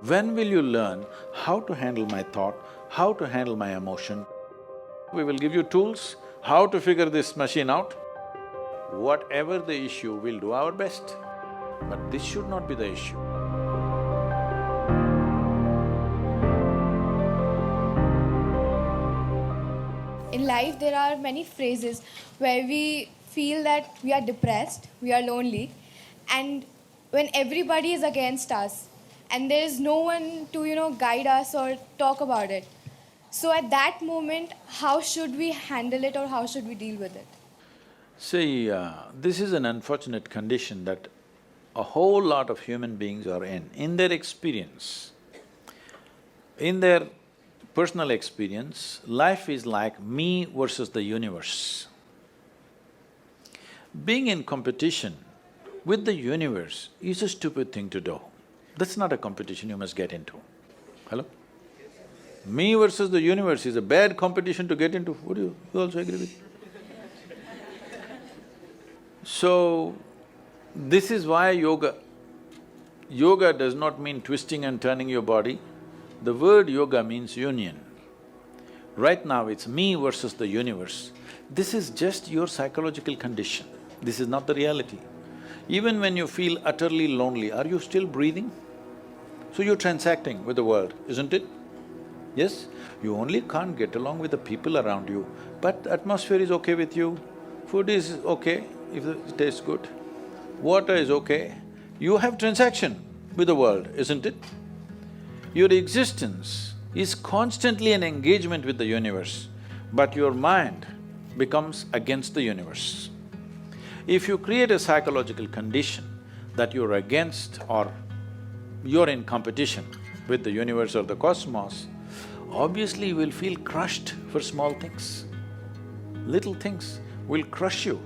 When will you learn how to handle my thought, how to handle my emotion? We will give you tools, how to figure this machine out. Whatever the issue, we'll do our best. But this should not be the issue. In life, there are many phases where we feel that we are depressed, we are lonely, and when everybody is against us, and there is no one to guide us or talk about it. So at that moment, how should we handle it or how should we deal with it? See, this is an unfortunate condition that a whole lot of human beings are in. In their experience, in their personal experience, life is like me versus the universe. Being in competition with the universe is a stupid thing to do. That's not a competition you must get into. Hello? Me versus the universe is a bad competition to get into. Would you also agree with me? So, this is why yoga does not mean twisting and turning your body. The word yoga means union. Right now it's me versus the universe. This is just your psychological condition. This is not the reality. Even when you feel utterly lonely, are you still breathing? So you're transacting with the world, isn't it? Yes? You only can't get along with the people around you, but the atmosphere is okay with you, food is okay if it tastes good, water is okay. You have transaction with the world, isn't it? Your existence is constantly an engagement with the universe, but your mind becomes against the universe. If you create a psychological condition that you're against or you're in competition with the universe or the cosmos, obviously you will feel crushed for small things. Little things will crush you.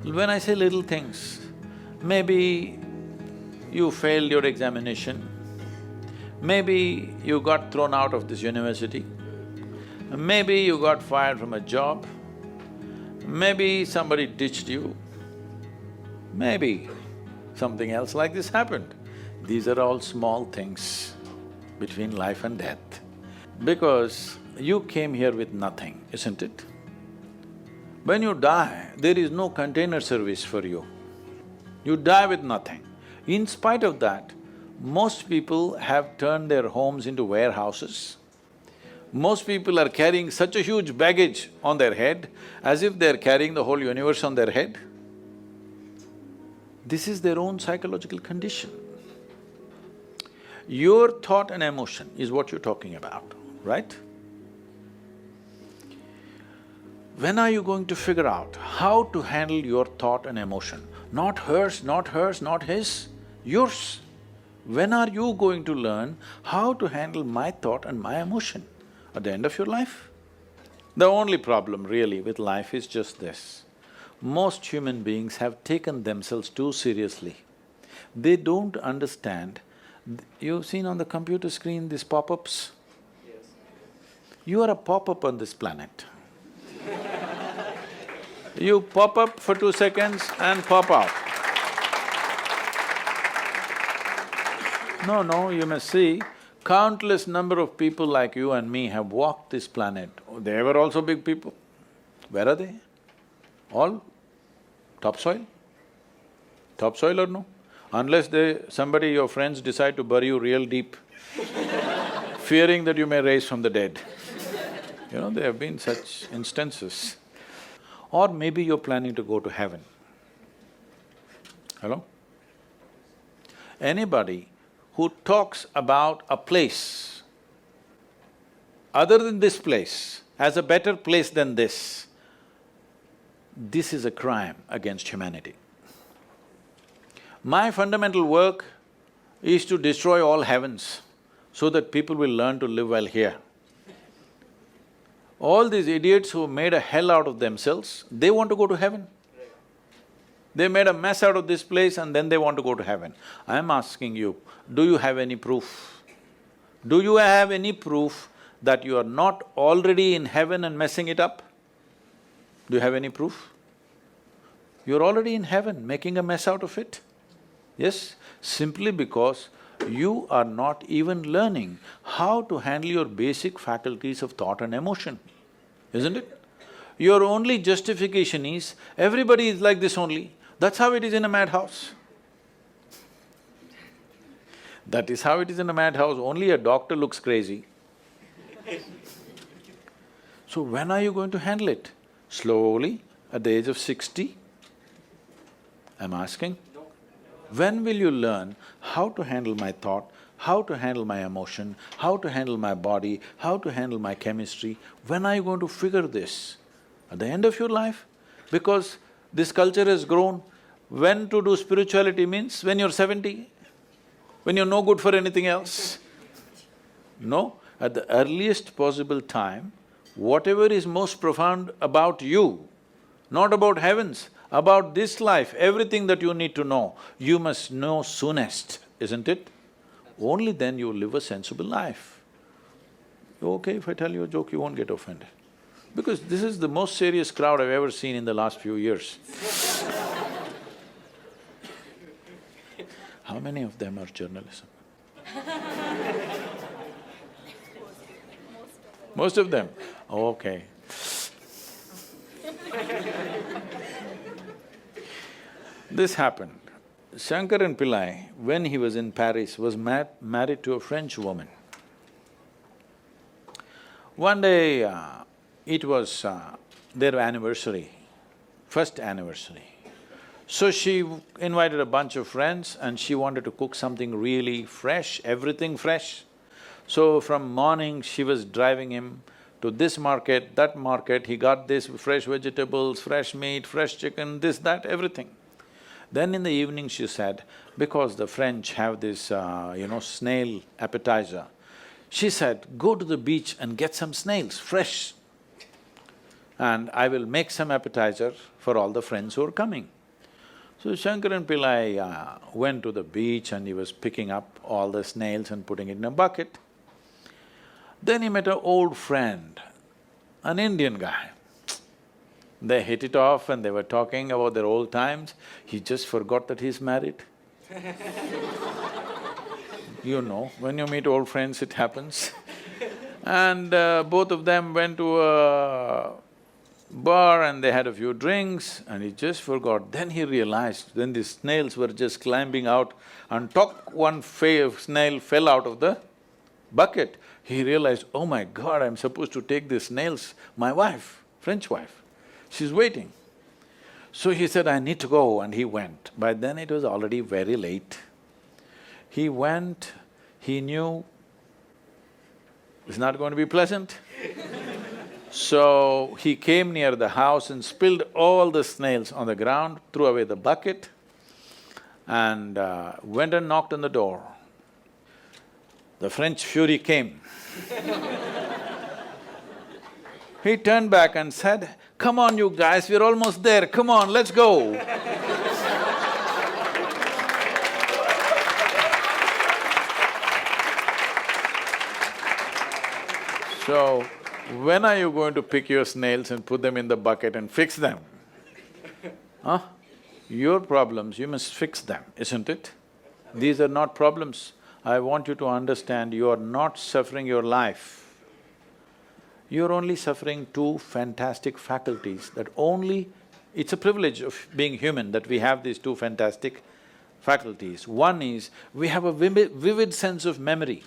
When I say little things, maybe you failed your examination, maybe you got thrown out of this university, maybe you got fired from a job, maybe somebody ditched you, maybe something else like this happened. These are all small things between life and death. Because you came here with nothing, isn't it? When you die, there is no container service for you. You die with nothing. In spite of that, most people have turned their homes into warehouses. Most people are carrying such a huge baggage on their head as if they're carrying the whole universe on their head. This is their own psychological condition. Your thought and emotion is what you're talking about, right? When are you going to figure out how to handle your thought and emotion? Not hers, not hers, not his, yours. When are you going to learn how to handle my thought and my emotion? At the end of your life? The only problem really with life is just this. Most human beings have taken themselves too seriously. They don't understand. You've seen on the computer screen these pop-ups? Yes. You are a pop-up on this planet. You pop up for 2 seconds and pop out. No, you must see, countless number of people like you and me have walked this planet. They were also big people. Where are they? All topsoil? Topsoil or no? Unless somebody, your friends decide to bury you real deep, fearing that you may rise from the dead. You know, there have been such instances. Or maybe you're planning to go to heaven. Hello? Anybody who talks about a place other than this place as a better place than this is a crime against humanity. My fundamental work is to destroy all heavens so that people will learn to live well here. All these idiots who made a hell out of themselves, they want to go to heaven. They made a mess out of this place and then they want to go to heaven. I am asking you, do you have any proof? Do you have any proof that you are not already in heaven and messing it up? Do you have any proof? You're already in heaven, making a mess out of it. Yes, simply because you are not even learning how to handle your basic faculties of thought and emotion, isn't it? Your only justification is, everybody is like this only, that's how it is in a madhouse. That is how it is in a madhouse, only a doctor looks crazy. So when are you going to handle it? Slowly, at the age of 60? I'm asking. When will you learn how to handle my thought, how to handle my emotion, how to handle my body, how to handle my chemistry? When are you going to figure this? At the end of your life? Because this culture has grown, when to do spirituality means when you're 70, when you're no good for anything else. No, at the earliest possible time, whatever is most profound about you, not about heavens, about this life, everything that you need to know, you must know soonest, isn't it? Only then you will live a sensible life. Okay, if I tell you a joke, you won't get offended. Because this is the most serious crowd I've ever seen in the last few years. How many of them are journalism? Most of them? Okay. This happened. Shankaran Pillai, when he was in Paris, was married to a French woman. One day, it was their anniversary, first anniversary. So she invited a bunch of friends and she wanted to cook something really fresh, everything fresh. So from morning, she was driving him to this market, that market, he got this fresh vegetables, fresh meat, fresh chicken, this, that, everything. Then in the evening she said, because the French have this, snail appetizer, she said, go to the beach and get some snails, fresh, and I will make some appetizer for all the friends who are coming. So Shankaran Pillai went to the beach and he was picking up all the snails and putting it in a bucket. Then he met an old friend, an Indian guy. They hit it off and they were talking about their old times. He just forgot that he's married. You know, when you meet old friends, it happens. And both of them went to a bar and they had a few drinks and he just forgot. Then he realized, then the snails were just climbing out and one snail fell out of the bucket. He realized, oh my God, I'm supposed to take these snails, my wife, French wife, she's waiting. So he said, I need to go, and he went. By then it was already very late. He went, he knew it's not going to be pleasant. So he came near the house and spilled all the snails on the ground, threw away the bucket and went and knocked on the door. The French fury came. He turned back and said, come on you guys, we're almost there, come on, let's go. So, when are you going to pick your snails and put them in the bucket and fix them? Huh? Your problems, you must fix them, isn't it? These are not problems. I want you to understand, you are not suffering your life. You're only suffering two fantastic faculties that only… It's a privilege of being human that we have these two fantastic faculties. One is, we have a vivid sense of memory.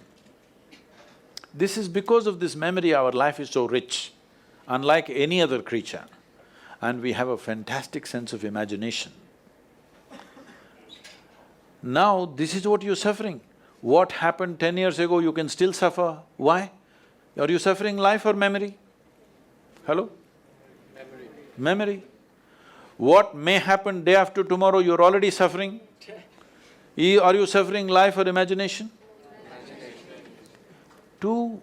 This is because of this memory our life is so rich, unlike any other creature. And we have a fantastic sense of imagination. Now, this is what you're suffering. What happened 10 years ago, you can still suffer. Why? Are you suffering life or memory? Hello? Memory. Memory. What may happen day after tomorrow, you're already suffering. Are you suffering life or imagination? Two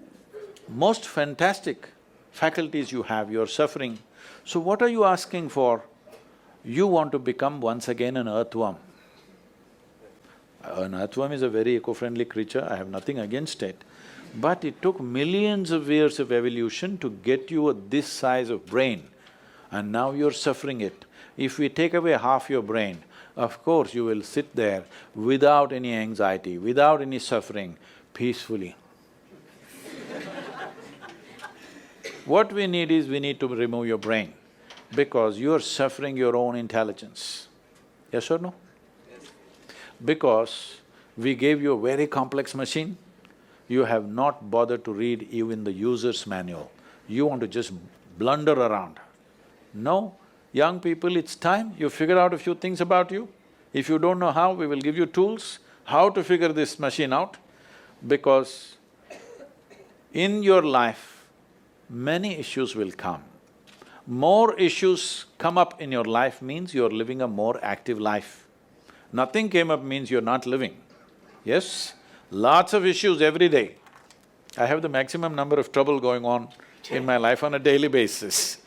most fantastic faculties you have, you're suffering. So what are you asking for? You want to become once again an earthworm. An earthworm is a very eco-friendly creature, I have nothing against it. But it took millions of years of evolution to get you this size of brain, and now you're suffering it. If we take away half your brain, of course you will sit there without any anxiety, without any suffering, peacefully. What we need is, we need to remove your brain, because you're suffering your own intelligence. Yes or no? Because we gave you a very complex machine, you have not bothered to read even the user's manual. You want to just blunder around. No, young people, it's time you figure out a few things about you. If you don't know how, we will give you tools, how to figure this machine out, because in your life, many issues will come. More issues come up in your life means you're living a more active life. Nothing came up means you're not living. Yes? Lots of issues every day. I have the maximum number of trouble going on in my life on a daily basis,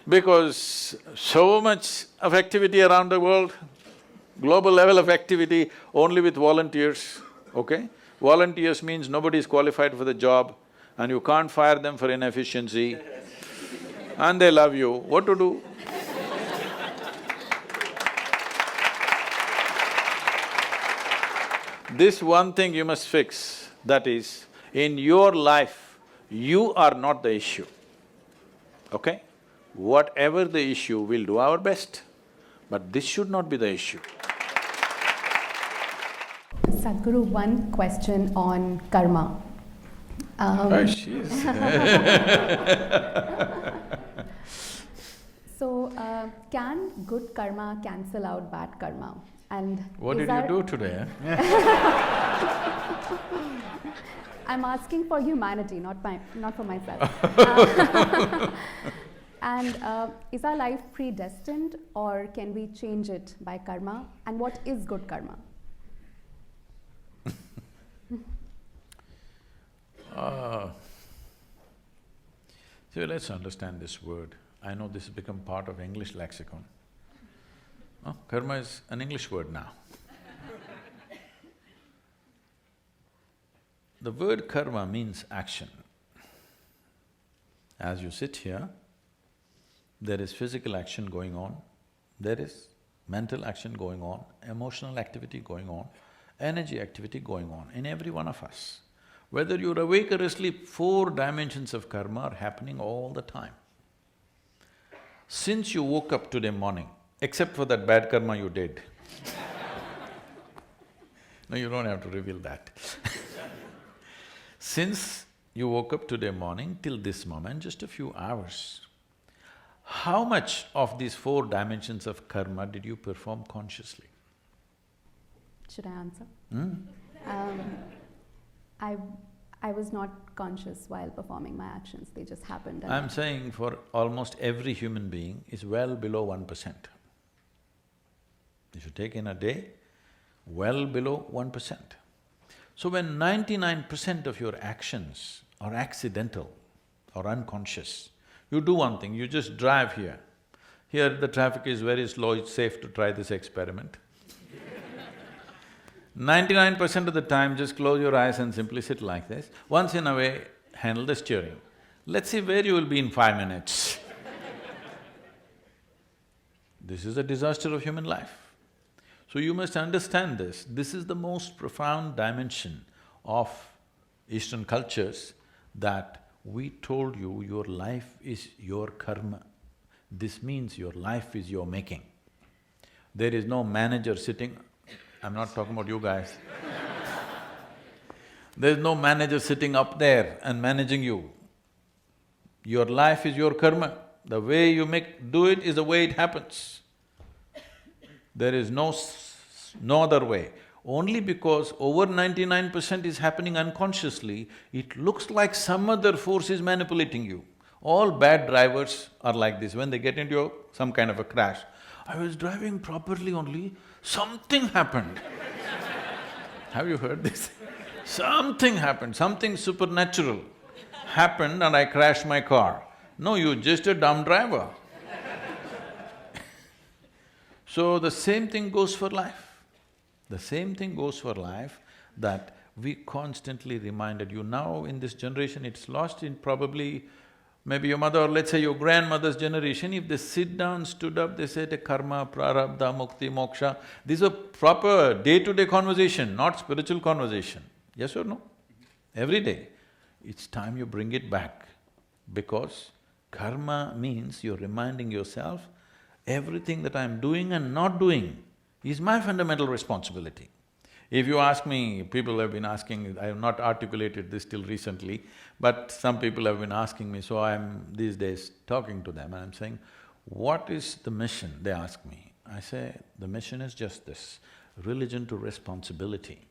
because so much of activity around the world, global level of activity only with volunteers, okay? Volunteers means nobody is qualified for the job and you can't fire them for inefficiency and they love you, what to do? This one thing you must fix, that is, in your life, you are not the issue, okay? Whatever the issue, we'll do our best, but this should not be the issue. Sadhguru, one question on karma. So, can good karma cancel out bad karma? And what did you do today? I'm asking for humanity, not for myself. And is our life predestined, or can we change it by karma? And what is good karma? So let's understand this word. I know this has become part of English lexicon. Karma is an English word now. The word karma means action. As you sit here, there is physical action going on, there is mental action going on, emotional activity going on, energy activity going on in every one of us. Whether you're awake or asleep, 4 dimensions of karma are happening all the time. Since you woke up today morning, except for that bad karma you did no, you don't have to reveal that Since you woke up today morning till this moment, just a few hours, how much of these 4 dimensions of karma did you perform consciously? Should I answer? I was not conscious while performing my actions, they just happened. I'm saying for almost every human being is well below 1%. If you take in a day, well below 1%. So when 99% of your actions are accidental or unconscious, you do one thing, you just drive here. Here the traffic is very slow, it's safe to try this experiment. 99% of the time, just close your eyes and simply sit like this. Once in a way, handle the steering. Let's see where you will be in 5 minutes. This is a disaster of human life. So you must understand this. This is the most profound dimension of Eastern cultures, that we told you your life is your karma. This means your life is your making. There is no manager sitting… I'm not talking about you guys. There's no manager sitting up there and managing you. Your life is your karma. The way you do it is the way it happens. There is no other way. Only because over 99% is happening unconsciously, it looks like some other force is manipulating you. All bad drivers are like this. When they get into some kind of a crash, I was driving properly only, something happened. Have you heard this? Something happened, something supernatural happened and I crashed my car. No, you're just a dumb driver. So the same thing goes for life. The same thing goes for life, that we constantly reminded you. Now in this generation, it's lost in probably Maybe your mother or let's say your grandmother's generation, if they sit down, stood up, they said karma, prarabdha, mukti, moksha, these are proper day-to-day conversation, not spiritual conversation. Yes or no? Every day. It's time you bring it back, because karma means you're reminding yourself, everything that I'm doing and not doing is my fundamental responsibility. If you ask me, people have been asking, I have not articulated this till recently, but some people have been asking me, so I'm these days talking to them and I'm saying, what is the mission? They ask me. I say, the mission is just this, religion to responsibility.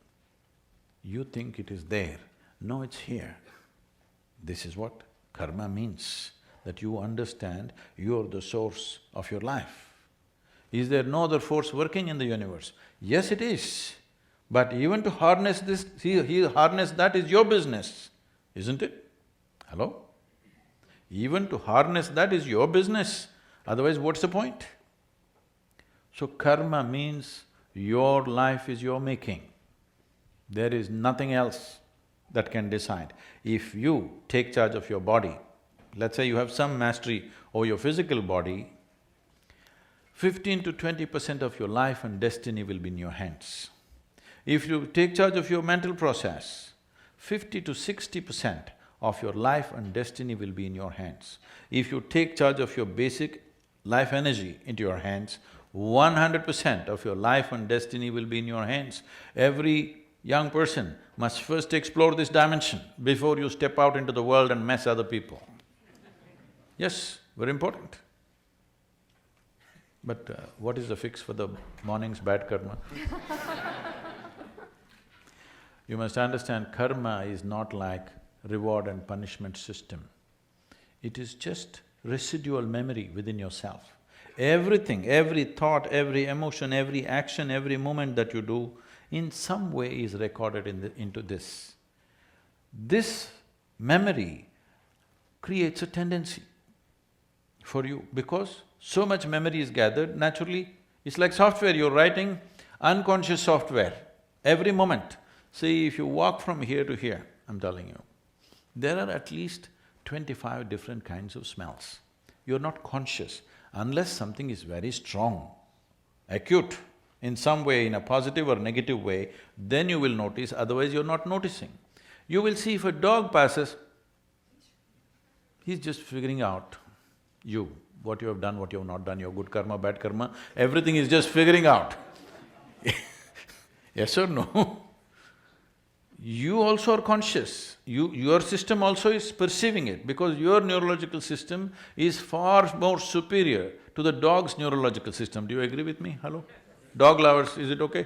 You think it is there, no, it's here. This is what karma means, that you understand you're the source of your life. Is there no other force working in the universe? Yes, it is. But even to harness this, harness that is your business, isn't it? Hello? Even to harness that is your business, otherwise what's the point? So karma means your life is your making. There is nothing else that can decide. If you take charge of your body, let's say you have some mastery over your physical body, 15 to 20% of your life and destiny will be in your hands. If you take charge of your mental process, 50 to 60% of your life and destiny will be in your hands. If you take charge of your basic life energy into your hands, 100% of your life and destiny will be in your hands. Every young person must first explore this dimension before you step out into the world and mess other people. Yes, very important. But what is the fix for the morning's bad karma? You must understand, karma is not like reward and punishment system. It is just residual memory within yourself. Everything, every thought, every emotion, every action, every moment that you do, in some way is recorded into this. This memory creates a tendency for you, because so much memory is gathered, naturally, it's like software, you're writing unconscious software every moment. See, if you walk from here to here, I'm telling you, there are at least 25 different kinds of smells. You're not conscious unless something is very strong, acute, in some way, in a positive or negative way, then you will notice, otherwise you're not noticing. You will see if a dog passes, he's just figuring out you, what you have done, what you have not done, your good karma, bad karma, everything is just figuring out. Yes or no? You also are conscious, your system also is perceiving it, because your neurological system is far more superior to the dog's neurological system. Do you agree with me? Hello? Dog lovers, is it okay?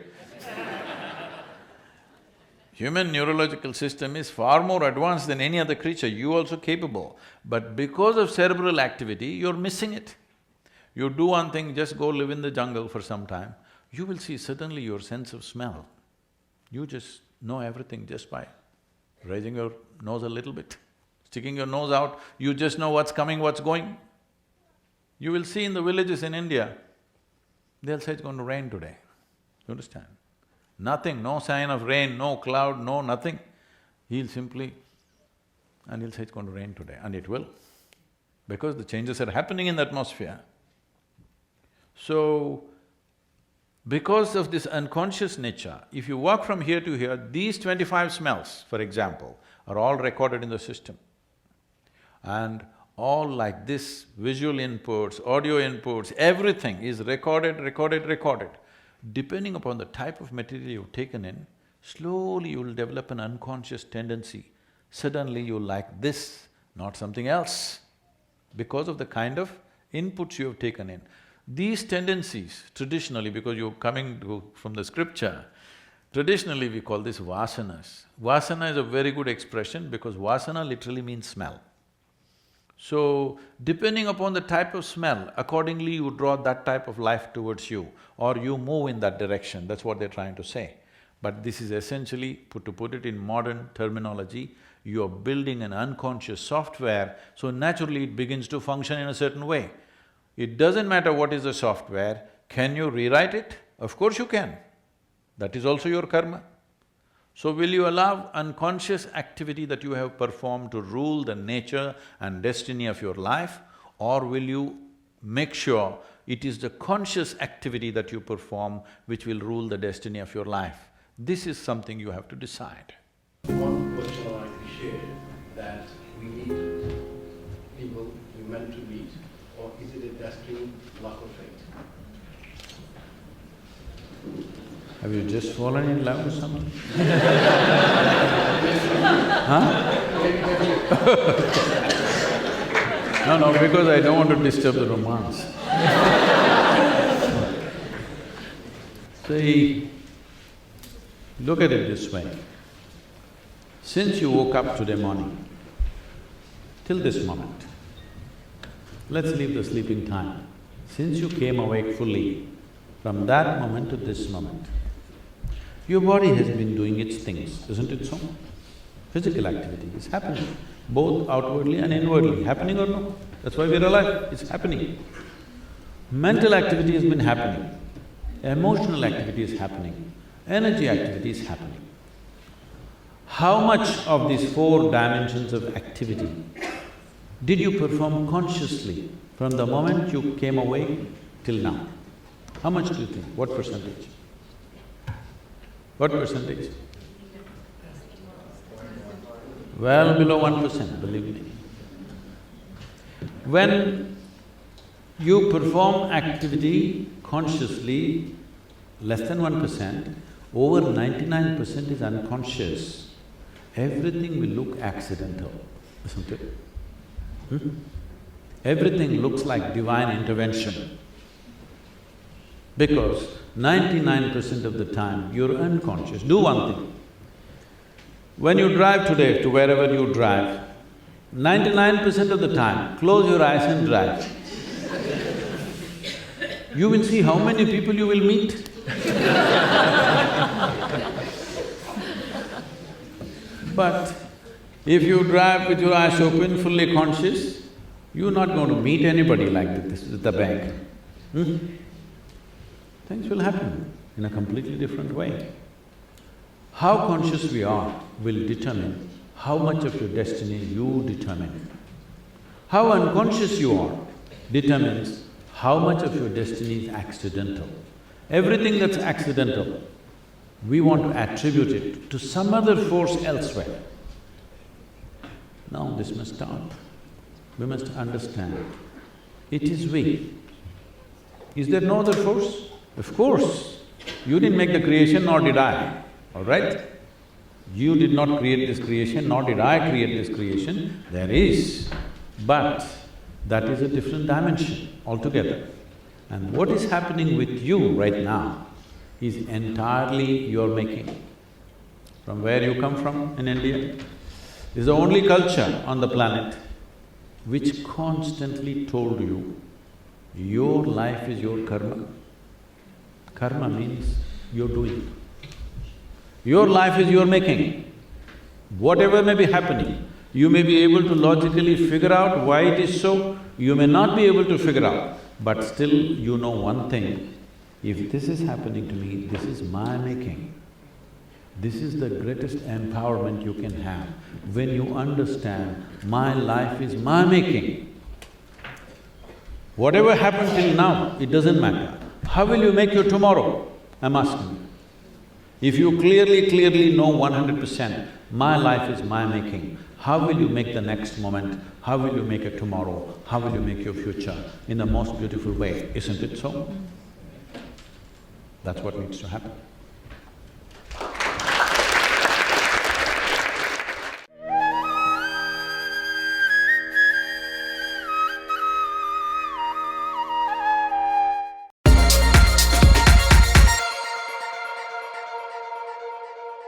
Human neurological system is far more advanced than any other creature, you also capable. But because of cerebral activity, you're missing it. You do one thing, just go live in the jungle for some time, you will see suddenly your sense of smell. You just know everything just by raising your nose a little bit, sticking your nose out, you just know what's coming, what's going. You will see in the villages in India, they'll say it's going to rain today, you understand? Nothing, no sign of rain, no cloud, no nothing. He'll simply… and he'll say it's going to rain today, and it will, because the changes are happening in the atmosphere. So, because of this unconscious nature, if you walk from here to here, these 25 smells, for example, are all recorded in the system. And all like this, visual inputs, audio inputs, everything is recorded, recorded, recorded. Depending upon the type of material you've taken in, slowly you will develop an unconscious tendency. Suddenly you'll like this, not something else, because of the kind of inputs you have taken in. These tendencies, traditionally, because you're coming from the scripture, traditionally we call this vasanas. Vasana is a very good expression because vasana literally means smell. So, depending upon the type of smell, accordingly you draw that type of life towards you, or you move in that direction, that's what they're trying to say. But this is essentially, to put it in modern terminology, you're building an unconscious software, so naturally it begins to function in a certain way. It doesn't matter what is the software, can you rewrite it? Of course you can. That is also your karma. So will you allow unconscious activity that you have performed to rule the nature and destiny of your life, or will you make sure it is the conscious activity that you perform which will rule the destiny of your life? This is something you have to decide. One question I appreciate, that we need people we meant to meet, or is it a destiny, luck or fate? Have you just fallen in love with someone? Huh? No, because I don't want to disturb the romance. See, look at it this way. Since you woke up today morning, till this moment, let's leave the sleeping time. Since you came awake fully, from that moment to this moment, your body has been doing its things, isn't it so? Physical activity is happening, both outwardly and inwardly, happening or no? That's why we're alive, it's happening. Mental activity has been happening, emotional activity is happening, energy activity is happening. How much of these four dimensions of activity did you perform consciously from the moment you came awake till now? How much do you think? What percentage? What percentage? Well below 1%, believe me. When you perform activity consciously, less than 1%, over 99% is unconscious. Everything will look accidental, isn't it? Everything looks like divine intervention. Because 99% of the time you're unconscious. Do one thing. When you drive today to wherever you drive, 99% of the time, close your eyes and drive. You will see how many people you will meet. But if you drive with your eyes open, fully conscious, you're not going to meet anybody like this at the bank. Things will happen in a completely different way. How conscious we are will determine how much of your destiny you determine. How unconscious you are determines how much of your destiny is accidental. Everything that's accidental, we want to attribute it to some other force elsewhere. Now this must stop. We must understand, it is we. Is there no other force? Of course, you didn't make the creation, nor did I, all right? You did not create this creation, nor did I create this creation. There is, but that is a different dimension altogether. And what is happening with you right now is entirely your making. From where you come from in India, is the only culture on the planet which constantly told you, your life is your karma. Karma means you're doing. Your life is your making. Whatever may be happening, you may be able to logically figure out why it is so, you may not be able to figure out, but still you know one thing, if this is happening to me, this is my making. This is the greatest empowerment you can have, when you understand, my life is my making. Whatever happened till now, it doesn't matter. How will you make your tomorrow? I'm asking you. If you clearly know 100%, my life is my making, how will you make the next moment? How will you make a tomorrow? How will you make your future in the most beautiful way, isn't it so? That's what needs to happen.